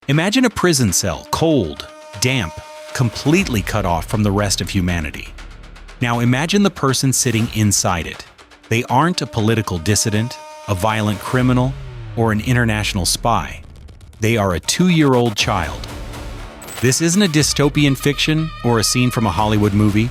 Imagine a prison cell, cold, damp, completely cut off from the rest of humanity. Now imagine the person sitting inside it. They aren't a political dissident, a violent criminal, or an international spy. They are a 2-year-old child. This isn't a dystopian fiction or a scene from a Hollywood movie.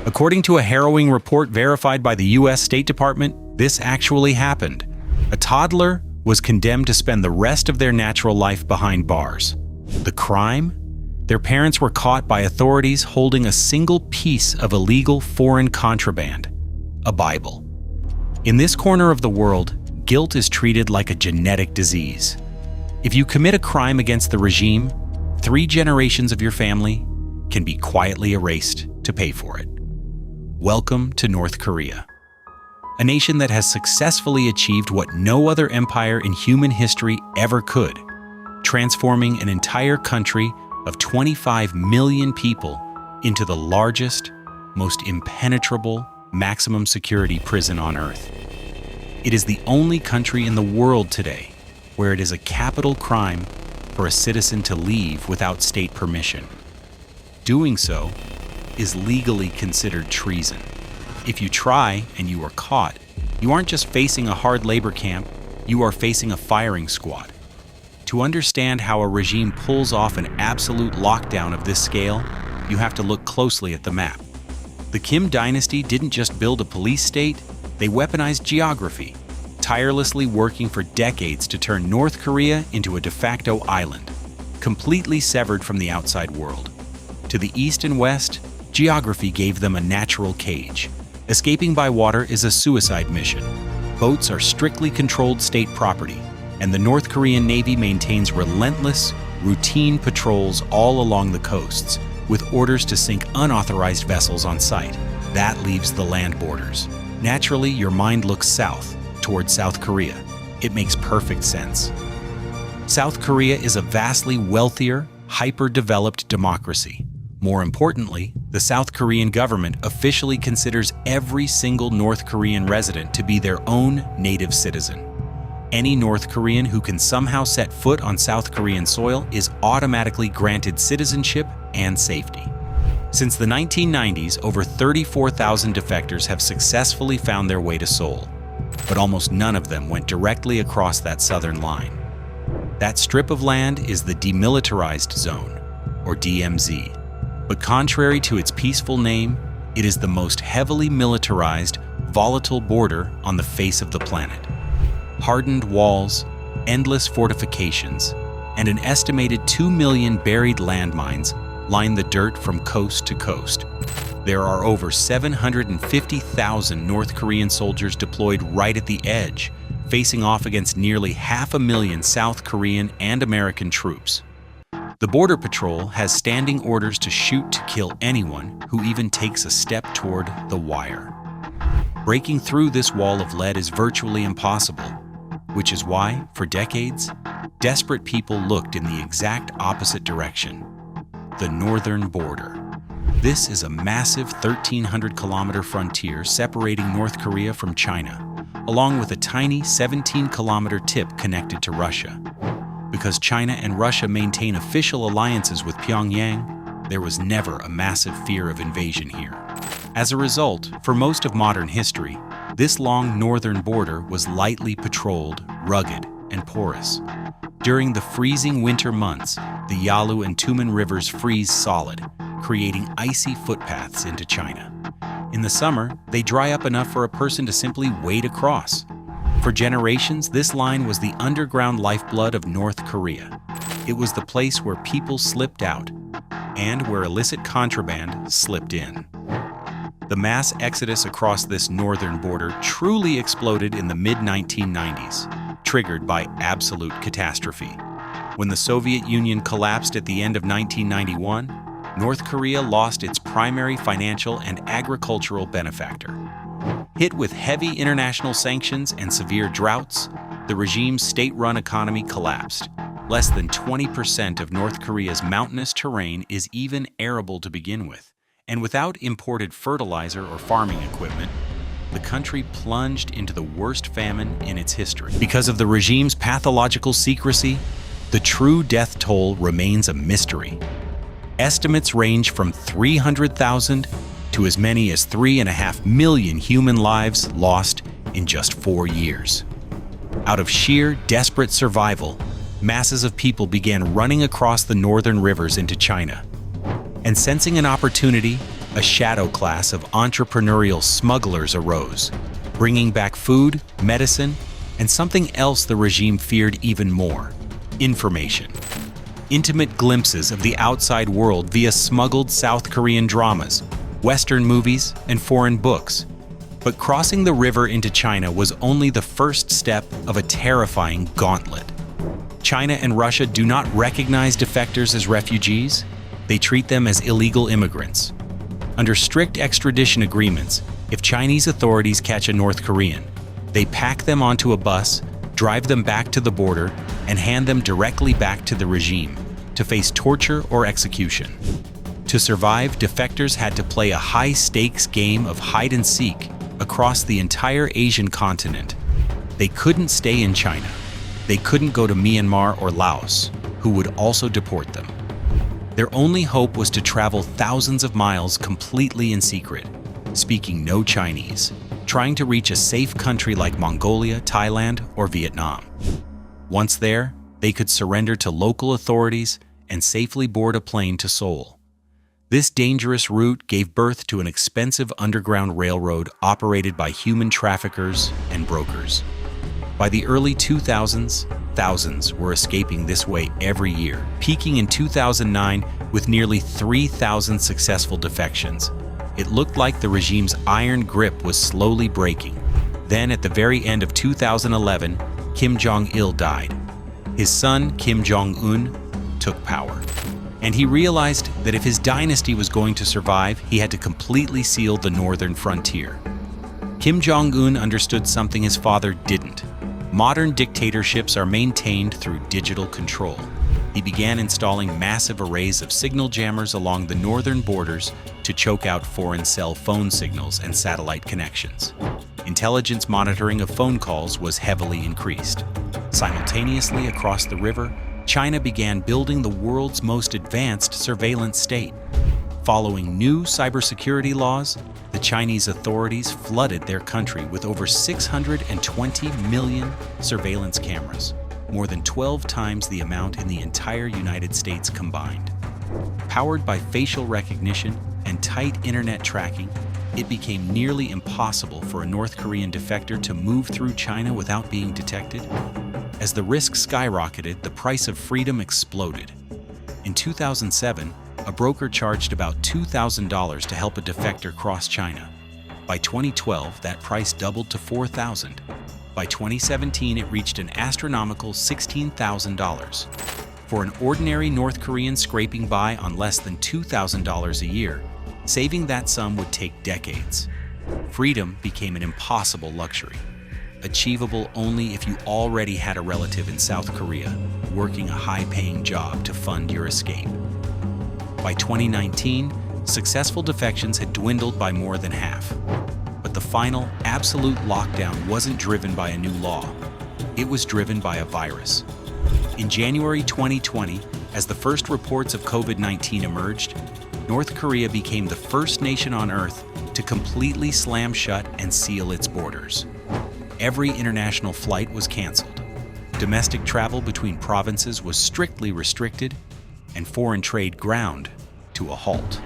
According to a harrowing report verified by the US State Department, this actually happened. A toddler was condemned to spend the rest of their natural life behind bars. The crime? Their parents were caught by authorities holding a single piece of illegal foreign contraband, a Bible. In this corner of the world, guilt is treated like a genetic disease. If you commit a crime against the regime, 3 generations of your family can be quietly erased to pay for it. Welcome to North Korea, a nation that has successfully achieved what no other empire in human history ever could, transforming an entire country of 25 million people into the largest, most impenetrable, maximum security prison on Earth. It is the only country in the world today where it is a capital crime for a citizen to leave without state permission. Doing so is legally considered treason. If you try and you are caught, you aren't just facing a hard labor camp, you are facing a firing squad. To understand how a regime pulls off an absolute lockdown of this scale, you have to look closely at the map. The Kim dynasty didn't just build a police state, they weaponized geography, tirelessly working for decades to turn North Korea into a de facto island, completely severed from the outside world. To the east and west, geography gave them a natural cage. Escaping by water is a suicide mission. Boats are strictly controlled state property, and the North Korean Navy maintains relentless, routine patrols all along the coasts, with orders to sink unauthorized vessels on sight. That leaves the land borders. Naturally, your mind looks south, towards South Korea. It makes perfect sense. South Korea is a vastly wealthier, hyper-developed democracy. More importantly, the South Korean government officially considers every single North Korean resident to be their own native citizen. Any North Korean who can somehow set foot on South Korean soil is automatically granted citizenship and safety. Since the 1990s, over 34,000 defectors have successfully found their way to Seoul, but almost none of them went directly across that southern line. That strip of land is the Demilitarized Zone, or DMZ. But contrary to its peaceful name, it is the most heavily militarized, volatile border on the face of the planet. Hardened walls, endless fortifications, and an estimated 2 million buried landmines line the dirt from coast to coast. There are over 750,000 North Korean soldiers deployed right at the edge, facing off against nearly 500,000 South Korean and American troops. The Border Patrol has standing orders to shoot to kill anyone who even takes a step toward the wire. Breaking through this wall of lead is virtually impossible, which is why, for decades, desperate people looked in the exact opposite direction: the northern border. This is a massive 1,300-kilometer frontier separating North Korea from China, along with a tiny 17-kilometer tip connected to Russia. Because China and Russia maintain official alliances with Pyongyang, there was never a massive fear of invasion here. As a result, for most of modern history, this long northern border was lightly patrolled, rugged, and porous. During the freezing winter months, the Yalu and Tumen rivers freeze solid, creating icy footpaths into China. In the summer, they dry up enough for a person to simply wade across. For generations, this line was the underground lifeblood of North Korea. It was the place where people slipped out and where illicit contraband slipped in. The mass exodus across this northern border truly exploded in the mid-1990s, triggered by absolute catastrophe. When the Soviet Union collapsed at the end of 1991, North Korea lost its primary financial and agricultural benefactor. Hit with heavy international sanctions and severe droughts, the regime's state-run economy collapsed. Less than 20% of North Korea's mountainous terrain is even arable to begin with, and without imported fertilizer or farming equipment, the country plunged into the worst famine in its history. Because of the regime's pathological secrecy, the true death toll remains a mystery. Estimates range from 300,000 to as many as 3.5 million human lives lost in just 4 years. Out of sheer, desperate survival, masses of people began running across the northern rivers into China. And sensing an opportunity, a shadow class of entrepreneurial smugglers arose, bringing back food, medicine, and something else the regime feared even more: information. Intimate glimpses of the outside world via smuggled South Korean dramas, Western movies, and foreign books. But crossing the river into China was only the first step of a terrifying gauntlet. China and Russia do not recognize defectors as refugees. They treat them as illegal immigrants. Under strict extradition agreements, if Chinese authorities catch a North Korean, they pack them onto a bus, drive them back to the border, and hand them directly back to the regime to face torture or execution. To survive, defectors had to play a high-stakes game of hide-and-seek across the entire Asian continent. They couldn't stay in China. They couldn't go to Myanmar or Laos, who would also deport them. Their only hope was to travel thousands of miles completely in secret, speaking no Chinese, trying to reach a safe country like Mongolia, Thailand, or Vietnam. Once there, they could surrender to local authorities and safely board a plane to Seoul. This dangerous route gave birth to an expensive underground railroad operated by human traffickers and brokers. By the early 2000s, thousands were escaping this way every year, peaking in 2009 with nearly 3,000 successful defections. It looked like the regime's iron grip was slowly breaking. Then, at the very end of 2011, Kim Jong-il died. His son, Kim Jong-un, took power. And he realized that if his dynasty was going to survive, he had to completely seal the northern frontier. Kim Jong-un understood something his father didn't. Modern dictatorships are maintained through digital control. He began installing massive arrays of signal jammers along the northern borders to choke out foreign cell phone signals and satellite connections. Intelligence monitoring of phone calls was heavily increased. Simultaneously across the river, China began building the world's most advanced surveillance state. Following new cybersecurity laws, the Chinese authorities flooded their country with over 620 million surveillance cameras, more than 12 times the amount in the entire United States combined. Powered by facial recognition and tight internet tracking, it became nearly impossible for a North Korean defector to move through China without being detected. As the risk skyrocketed, the price of freedom exploded. In 2007, a broker charged about $2,000 to help a defector cross China. By 2012, that price doubled to $4,000. By 2017, it reached an astronomical $16,000. For an ordinary North Korean scraping by on less than $2,000 a year, saving that sum would take decades. Freedom became an impossible luxury, achievable only if you already had a relative in South Korea working a high-paying job to fund your escape. By 2019, successful defections had dwindled by more than half. But the final, absolute lockdown wasn't driven by a new law. It was driven by a virus. In January 2020, as the first reports of COVID-19 emerged, North Korea became the first nation on Earth to completely slam shut and seal its borders. Every international flight was canceled. Domestic travel between provinces was strictly restricted, and foreign trade ground to a halt.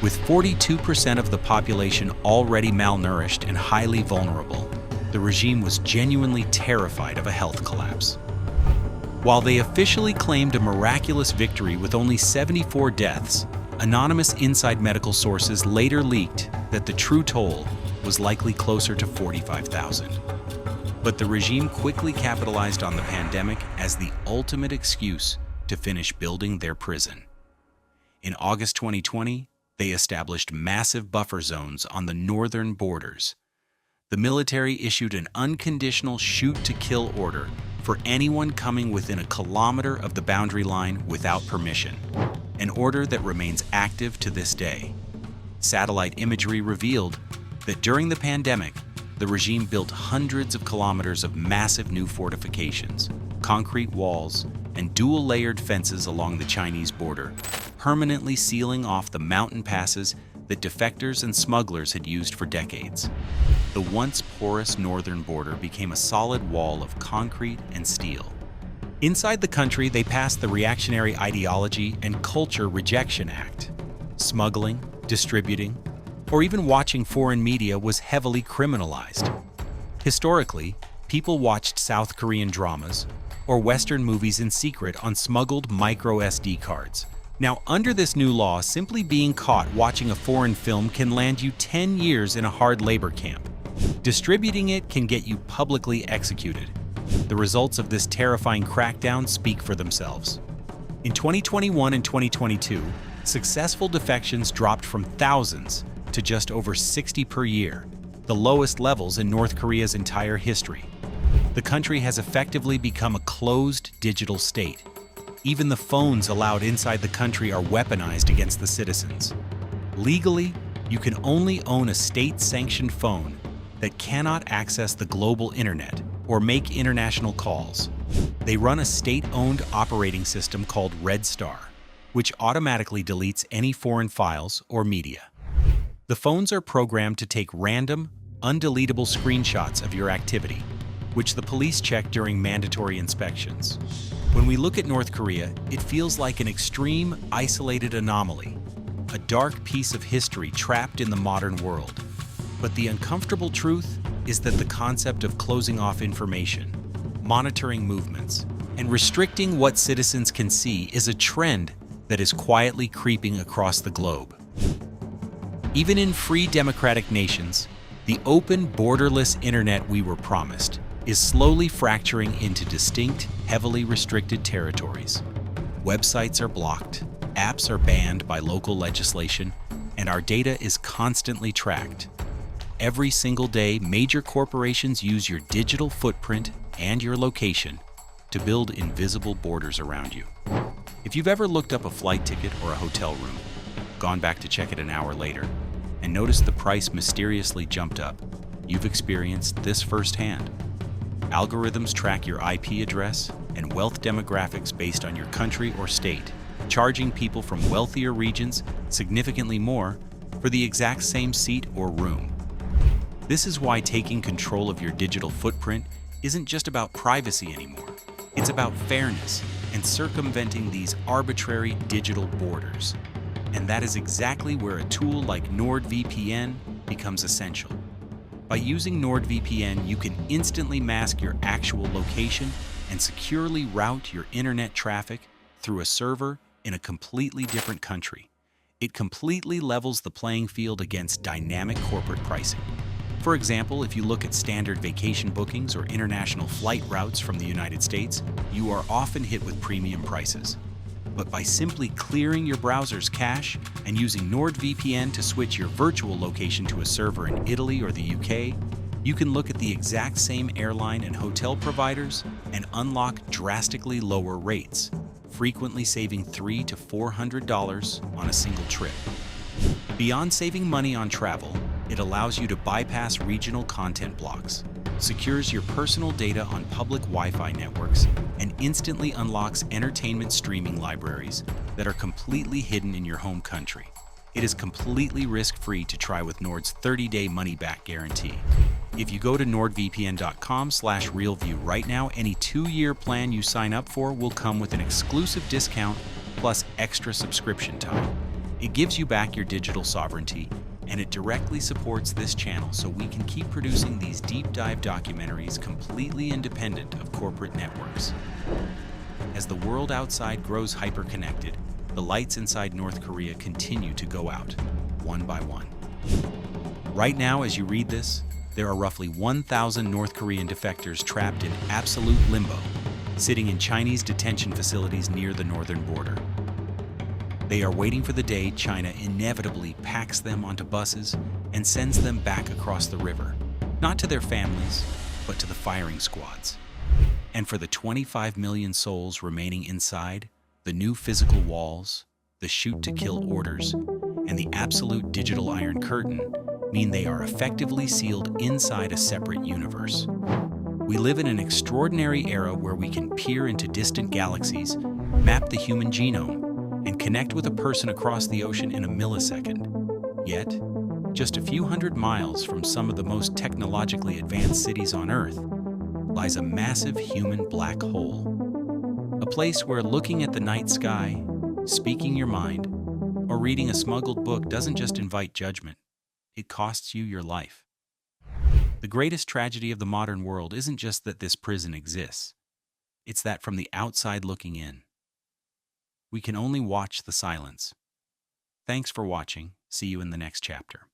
With 42% of the population already malnourished and highly vulnerable, the regime was genuinely terrified of a health collapse. While they officially claimed a miraculous victory with only 74 deaths, anonymous inside medical sources later leaked that the true toll was likely closer to 45,000. But the regime quickly capitalized on the pandemic as the ultimate excuse to finish building their prison. In August 2020, they established massive buffer zones on the northern borders. The military issued an unconditional shoot-to-kill order for anyone coming within a kilometer of the boundary line without permission, an order that remains active to this day. Satellite imagery revealed that during the pandemic, the regime built hundreds of kilometers of massive new fortifications, concrete walls, and dual-layered fences along the Chinese border, permanently sealing off the mountain passes that defectors and smugglers had used for decades. The once porous northern border became a solid wall of concrete and steel. Inside the country, they passed the Reactionary Ideology and Culture Rejection Act. Smuggling, distributing, or even watching foreign media was heavily criminalized. Historically, people watched South Korean dramas or Western movies in secret on smuggled micro SD cards. Now, under this new law, simply being caught watching a foreign film can land you 10 years in a hard labor camp. Distributing it can get you publicly executed. The results of this terrifying crackdown speak for themselves. In 2021 and 2022, successful defections dropped from thousands to just over 60 per year, the lowest levels in North Korea's entire history. The country has effectively become a closed digital state. Even the phones allowed inside the country are weaponized against the citizens. Legally, you can only own a state-sanctioned phone that cannot access the global internet or make international calls. They run a state-owned operating system called Red Star, which automatically deletes any foreign files or media. The phones are programmed to take random, undeletable screenshots of your activity, which the police check during mandatory inspections. When we look at North Korea, it feels like an extreme, isolated anomaly, a dark piece of history trapped in the modern world. But the uncomfortable truth is that the concept of closing off information, monitoring movements, and restricting what citizens can see is a trend that is quietly creeping across the globe. Even in free democratic nations, the open, borderless internet we were promised is slowly fracturing into distinct, heavily restricted territories. Websites are blocked, apps are banned by local legislation, and our data is constantly tracked. Every single day, major corporations use your digital footprint and your location to build invisible borders around you. If you've ever looked up a flight ticket or a hotel room, gone back to check it an hour later, and noticed the price mysteriously jumped up, you've experienced this firsthand. Algorithms track your IP address and wealth demographics based on your country or state, charging people from wealthier regions significantly more for the exact same seat or room. This is why taking control of your digital footprint isn't just about privacy anymore. It's about fairness and circumventing these arbitrary digital borders. And that is exactly where a tool like NordVPN becomes essential. By using NordVPN, you can instantly mask your actual location and securely route your internet traffic through a server in a completely different country. It completely levels the playing field against dynamic corporate pricing. For example, if you look at standard vacation bookings or international flight routes from the United States, you are often hit with premium prices. But by simply clearing your browser's cache and using NordVPN to switch your virtual location to a server in Italy or the UK, you can look at the exact same airline and hotel providers and unlock drastically lower rates, frequently saving $300 to $400 on a single trip. Beyond saving money on travel, it allows you to bypass regional content blocks, secures your personal data on public Wi-Fi networks, and instantly unlocks entertainment streaming libraries that are completely hidden in your home country. It is completely risk-free to try with Nord's 30-day money-back guarantee. If you go to nordvpn.com/realview right now, any 2-year plan you sign up for will come with an exclusive discount plus extra subscription time. It gives you back your digital sovereignty, and it directly supports this channel so we can keep producing these deep dive documentaries completely independent of corporate networks. As the world outside grows hyper-connected, the lights inside North Korea continue to go out, one by one. Right now, as you read this, there are roughly 1,000 North Korean defectors trapped in absolute limbo, sitting in Chinese detention facilities near the northern border. They are waiting for the day China inevitably packs them onto buses and sends them back across the river, not to their families, but to the firing squads. And for the 25 million souls remaining inside, the new physical walls, the shoot-to-kill orders, and the absolute digital Iron Curtain mean they are effectively sealed inside a separate universe. We live in an extraordinary era where we can peer into distant galaxies, map the human genome, and connect with a person across the ocean in a millisecond. Yet, just a few hundred miles from some of the most technologically advanced cities on Earth lies a massive human black hole. A place where looking at the night sky, speaking your mind, or reading a smuggled book doesn't just invite judgment, it costs you your life. The greatest tragedy of the modern world isn't just that this prison exists. It's that from the outside looking in, we can only watch the silence. Thanks for watching. See you in the next chapter.